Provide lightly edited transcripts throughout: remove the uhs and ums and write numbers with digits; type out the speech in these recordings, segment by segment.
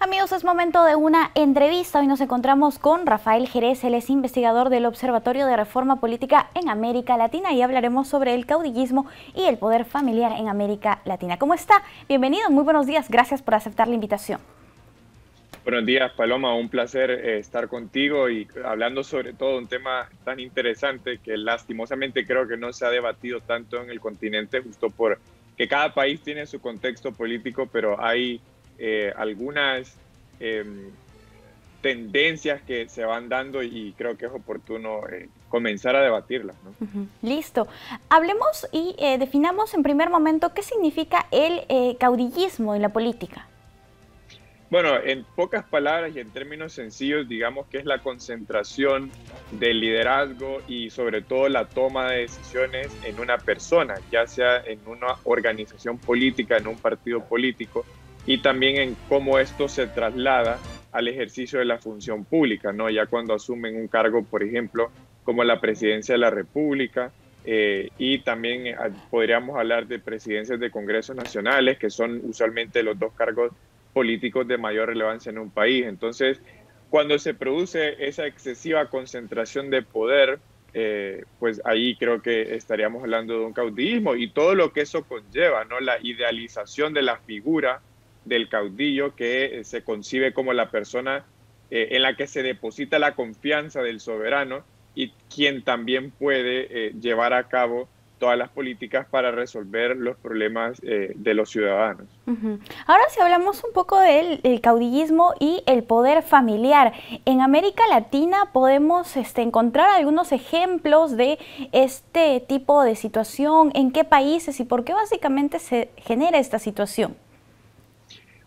Amigos, es momento de una entrevista. Hoy nos encontramos con Rafael Jerez, él es investigador del Observatorio de Reforma Política en América Latina y hablaremos sobre el caudillismo y el poder familiar en América Latina. ¿Cómo está? Bienvenido, muy buenos días, gracias por aceptar la invitación. Buenos días, Paloma, un placer estar contigo y hablando sobre todo un tema tan interesante que lastimosamente creo que no se ha debatido tanto en el continente, justo por que cada país tiene su contexto político, pero hay algunas tendencias que se van dando y creo que es oportuno comenzar a debatirlas, ¿no? Listo. Hablemos y definamos en primer momento qué significa el caudillismo en la política. Bueno, en pocas palabras y en términos sencillos, digamos que es la concentración del liderazgo y sobre todo la toma de decisiones en una persona, ya sea en una organización política, en un partido político, y también en cómo esto se traslada al ejercicio de la función pública, ¿no? Ya cuando asumen un cargo, por ejemplo, como la presidencia de la República, y también podríamos hablar de presidencias de congresos nacionales, que son usualmente los dos cargos políticos de mayor relevancia en un país. Entonces, cuando se produce esa excesiva concentración de poder, pues ahí creo que estaríamos hablando de un caudillismo y todo lo que eso conlleva, ¿no? La idealización de la figura del caudillo que se concibe como la persona en la que se deposita la confianza del soberano y quien también puede llevar a cabo todas las políticas para resolver los problemas de los ciudadanos. Ahora si hablamos un poco del caudillismo y el poder familiar, en América Latina podemos encontrar algunos ejemplos de este tipo de situación, en qué países y por qué básicamente se genera esta situación.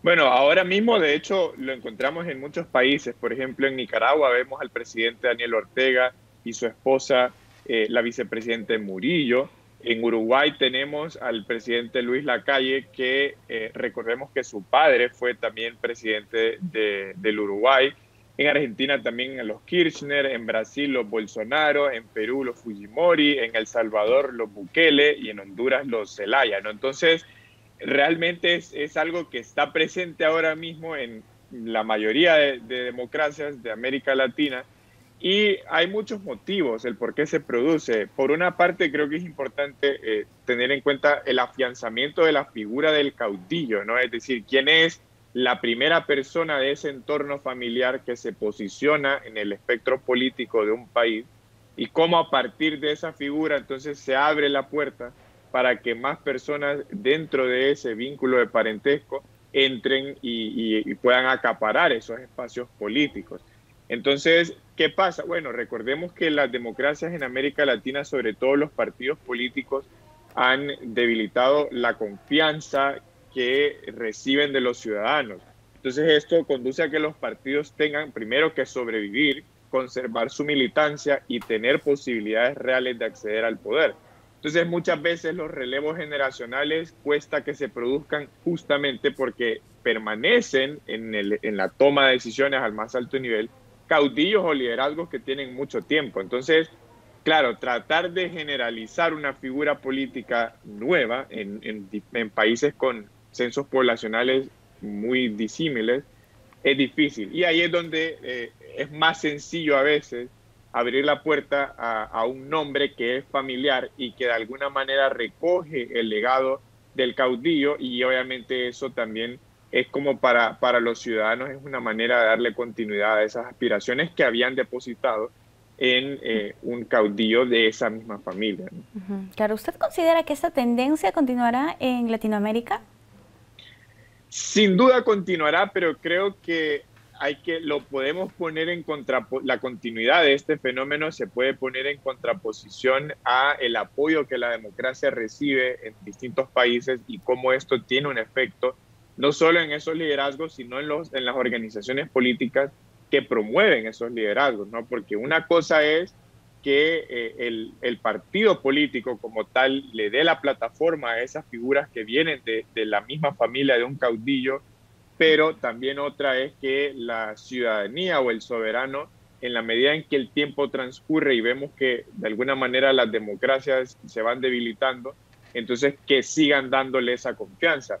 Bueno, ahora mismo, de hecho, lo encontramos en muchos países. Por ejemplo, en Nicaragua vemos al presidente Daniel Ortega y su esposa, la vicepresidenta Murillo. En Uruguay tenemos al presidente Luis Lacalle, que recordemos que su padre fue también presidente del Uruguay. En Argentina también los Kirchner, en Brasil los Bolsonaro, en Perú los Fujimori, en El Salvador los Bukele y en Honduras los Zelaya, ¿no? Entonces, realmente es algo que está presente ahora mismo en la mayoría de democracias de América Latina y hay muchos motivos el por qué se produce. Por una parte, creo que es importante tener en cuenta el afianzamiento de la figura del caudillo, ¿no? Es decir, quién es la primera persona de ese entorno familiar que se posiciona en el espectro político de un país y cómo a partir de esa figura entonces se abre la puerta para que más personas dentro de ese vínculo de parentesco entren y puedan acaparar esos espacios políticos. Entonces, ¿qué pasa? Bueno, recordemos que las democracias en América Latina, sobre todo los partidos políticos, han debilitado la confianza que reciben de los ciudadanos. Entonces, esto conduce a que los partidos tengan primero que sobrevivir, conservar su militancia y tener posibilidades reales de acceder al poder. Entonces, muchas veces los relevos generacionales cuesta que se produzcan justamente porque permanecen en la toma de decisiones al más alto nivel caudillos o liderazgos que tienen mucho tiempo. Entonces, claro, tratar de generalizar una figura política nueva en países con censos poblacionales muy disímiles es difícil. Y ahí es donde es más sencillo a veces abrir la puerta a un nombre que es familiar y que de alguna manera recoge el legado del caudillo y obviamente eso también es como para los ciudadanos, es una manera de darle continuidad a esas aspiraciones que habían depositado en un caudillo de esa misma familia, ¿no? Claro, ¿usted considera que esta tendencia continuará en Latinoamérica? Sin duda continuará, pero creo que lo podemos poner la continuidad de este fenómeno se puede poner en contraposición a el apoyo que la democracia recibe en distintos países y cómo esto tiene un efecto no solo en esos liderazgos, sino en las organizaciones políticas que promueven esos liderazgos, ¿no? Porque una cosa es que el partido político como tal le dé la plataforma a esas figuras que vienen de la misma familia de un caudillo, pero también otra es que la ciudadanía o el soberano, en la medida en que el tiempo transcurre y vemos que de alguna manera las democracias se van debilitando, entonces que sigan dándole esa confianza.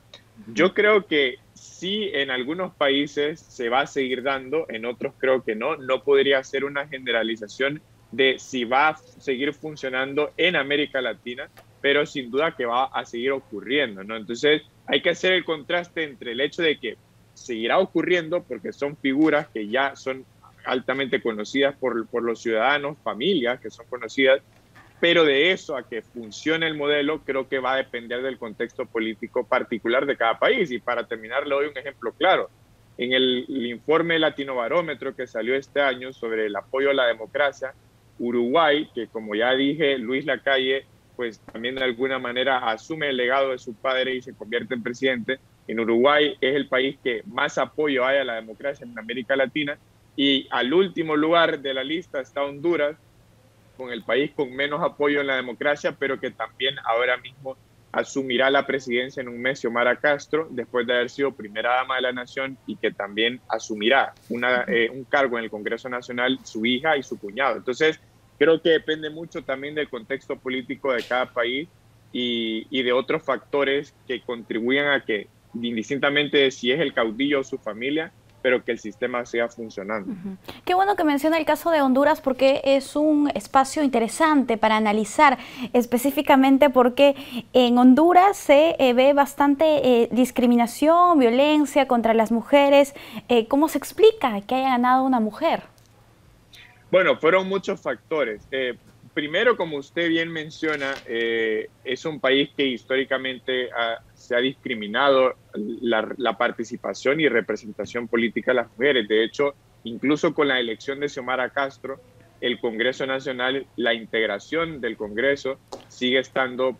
Yo creo que sí, en algunos países se va a seguir dando, en otros creo que no. No podría ser una generalización de si va a seguir funcionando en América Latina, pero sin duda que va a seguir ocurriendo, ¿no? Entonces hay que hacer el contraste entre el hecho de que seguirá ocurriendo porque son figuras que ya son altamente conocidas por los ciudadanos, familias que son conocidas, pero de eso a que funcione el modelo, creo que va a depender del contexto político particular de cada país. Y para terminar, le doy un ejemplo claro. En el informe Latino Barómetro que salió este año sobre el apoyo a la democracia, Uruguay, que como ya dije, Luis Lacalle, pues también de alguna manera asume el legado de su padre y se convierte en presidente. En Uruguay es el país que más apoyo hay a la democracia en América Latina. Y al último lugar de la lista está Honduras, con el país con menos apoyo en la democracia, pero que también ahora mismo asumirá la presidencia en un mes, Xiomara Castro, después de haber sido primera dama de la nación, y que también asumirá un cargo en el Congreso Nacional su hija y su cuñado. Entonces, creo que depende mucho también del contexto político de cada país y de otros factores que contribuyan a que, indistintamente de si es el caudillo o su familia, pero que el sistema siga funcionando. Qué bueno que menciona el caso de Honduras porque es un espacio interesante para analizar específicamente porque en Honduras se ve bastante discriminación, violencia contra las mujeres. ¿Cómo se explica que haya ganado una mujer? Bueno, fueron muchos factores. Primero, como usted bien menciona, es un país que históricamente se ha discriminado la participación y representación política de las mujeres. De hecho, incluso con la elección de Xiomara Castro, el Congreso Nacional, la integración del Congreso sigue estando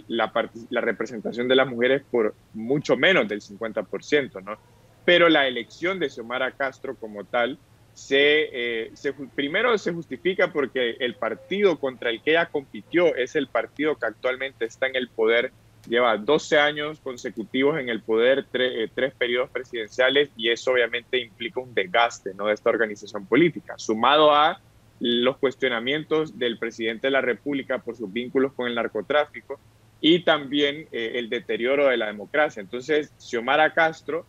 la representación de las mujeres por mucho menos del 50%, ¿no? Pero la elección de Xiomara Castro como tal, primero se justifica porque el partido contra el que ella compitió es el partido que actualmente está en el poder, lleva 12 años consecutivos en el poder, tres periodos presidenciales, y eso obviamente implica un desgaste, ¿no?, de esta organización política, sumado a los cuestionamientos del presidente de la República por sus vínculos con el narcotráfico y también el deterioro de la democracia. Entonces, Xiomara Castro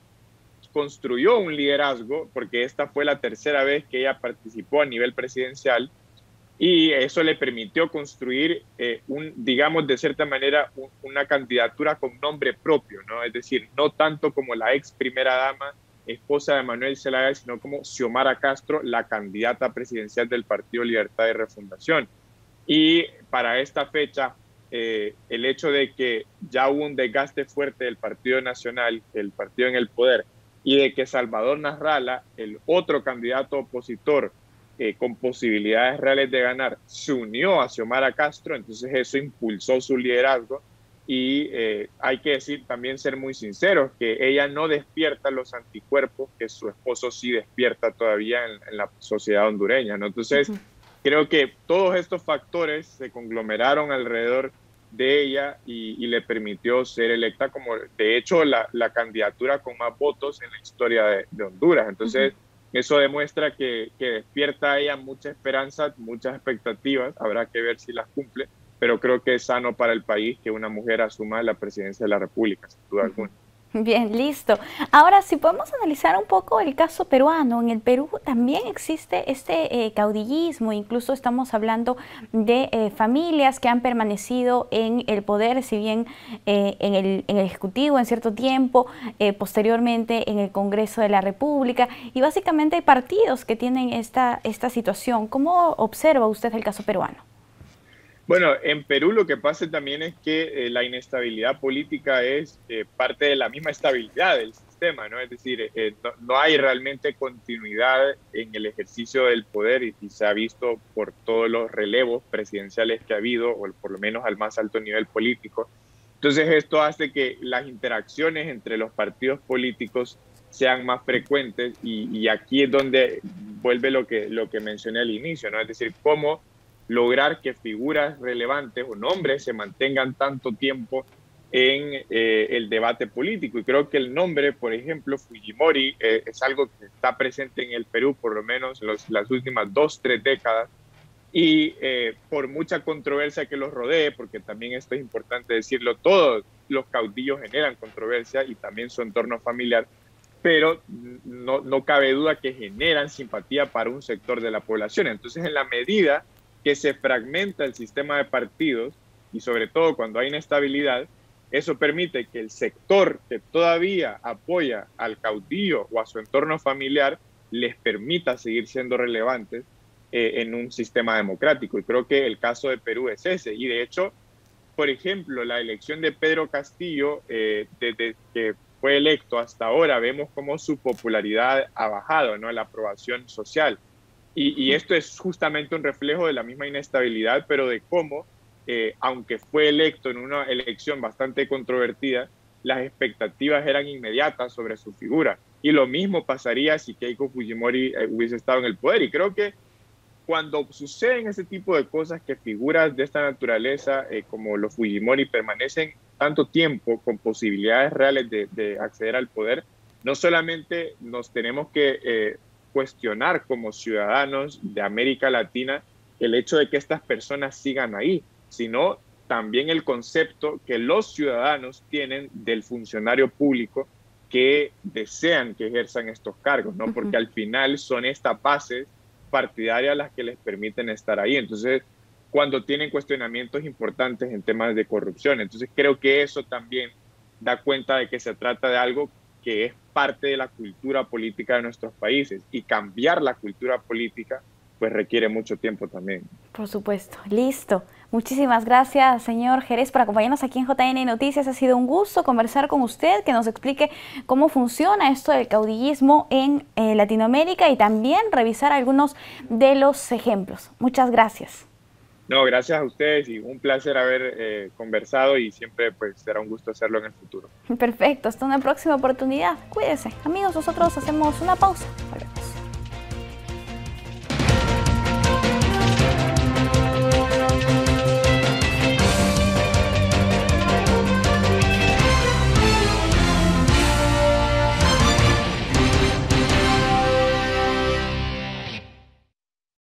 construyó un liderazgo, porque esta fue la tercera vez que ella participó a nivel presidencial, y eso le permitió construir, digamos, de cierta manera, una candidatura con nombre propio, ¿no? Es decir, no tanto como la ex primera dama, esposa de Manuel Zelaya, sino como Xiomara Castro, la candidata presidencial del Partido Libertad y Refundación. Y para esta fecha, el hecho de que ya hubo un desgaste fuerte del Partido Nacional, el partido en el poder, y de que Salvador Nasralla, el otro candidato opositor con posibilidades reales de ganar, se unió a Xiomara Castro, entonces eso impulsó su liderazgo. Y hay que decir, también ser muy sinceros, que ella no despierta los anticuerpos que su esposo sí despierta todavía en la sociedad hondureña, ¿no? Entonces, creo que todos estos factores se conglomeraron alrededor de ella y le permitió ser electa como, de hecho, la candidatura con más votos en la historia de Honduras. Entonces, eso demuestra que despierta a ella mucha esperanza, muchas expectativas. Habrá que ver si las cumple, pero creo que es sano para el país que una mujer asuma la presidencia de la República, sin duda alguna. Bien, listo. Ahora, si podemos analizar un poco el caso peruano. En el Perú también existe este caudillismo, incluso estamos hablando de familias que han permanecido en el poder, si bien en el Ejecutivo en cierto tiempo, posteriormente en el Congreso de la República, y básicamente hay partidos que tienen esta situación. ¿Cómo observa usted el caso peruano? Bueno, en Perú lo que pasa también es que la inestabilidad política es parte de la misma estabilidad del sistema, ¿no? Es decir, no hay realmente continuidad en el ejercicio del poder y se ha visto por todos los relevos presidenciales que ha habido, o por lo menos al más alto nivel político. Entonces esto hace que las interacciones entre los partidos políticos sean más frecuentes y aquí es donde vuelve lo que mencioné al inicio, ¿no? Es decir, cómo lograr que figuras relevantes o nombres se mantengan tanto tiempo en el debate político. Y creo que el nombre, por ejemplo, Fujimori, es algo que está presente en el Perú por lo menos las últimas 2, 3 décadas. Y por mucha controversia que los rodee, porque también esto es importante decirlo, todos los caudillos generan controversia y también su entorno familiar, pero no cabe duda que generan simpatía para un sector de la población. Entonces, en la medida que se fragmenta el sistema de partidos, y sobre todo cuando hay inestabilidad, eso permite que el sector que todavía apoya al caudillo o a su entorno familiar les permita seguir siendo relevantes en un sistema democrático. Y creo que el caso de Perú es ese. Y de hecho, por ejemplo, la elección de Pedro Castillo, desde que fue electo hasta ahora, vemos cómo su popularidad ha bajado, ¿no? La aprobación social. Y esto es justamente un reflejo de la misma inestabilidad, pero de cómo, aunque fue electo en una elección bastante controvertida, las expectativas eran inmediatas sobre su figura. Y lo mismo pasaría si Keiko Fujimori hubiese estado en el poder. Y creo que cuando suceden ese tipo de cosas, que figuras de esta naturaleza como los Fujimori permanecen tanto tiempo con posibilidades reales de acceder al poder, no solamente nos tenemos que cuestionar como ciudadanos de América Latina el hecho de que estas personas sigan ahí, sino también el concepto que los ciudadanos tienen del funcionario público que desean que ejerzan estos cargos, ¿no? Porque al final son estas bases partidarias las que les permiten estar ahí. Entonces, cuando tienen cuestionamientos importantes en temas de corrupción. Entonces, creo que eso también da cuenta de que se trata de algo que es parte de la cultura política de nuestros países, y cambiar la cultura política pues requiere mucho tiempo también. Por supuesto. Listo. Muchísimas gracias, señor Jerez, por acompañarnos aquí en JN Noticias. Ha sido un gusto conversar con usted, que nos explique cómo funciona esto del caudillismo en Latinoamérica y también revisar algunos de los ejemplos. Muchas gracias. No, gracias a ustedes y un placer haber conversado, y siempre pues será un gusto hacerlo en el futuro. Perfecto. Hasta una próxima oportunidad. Cuídese. Amigos, nosotros hacemos una pausa.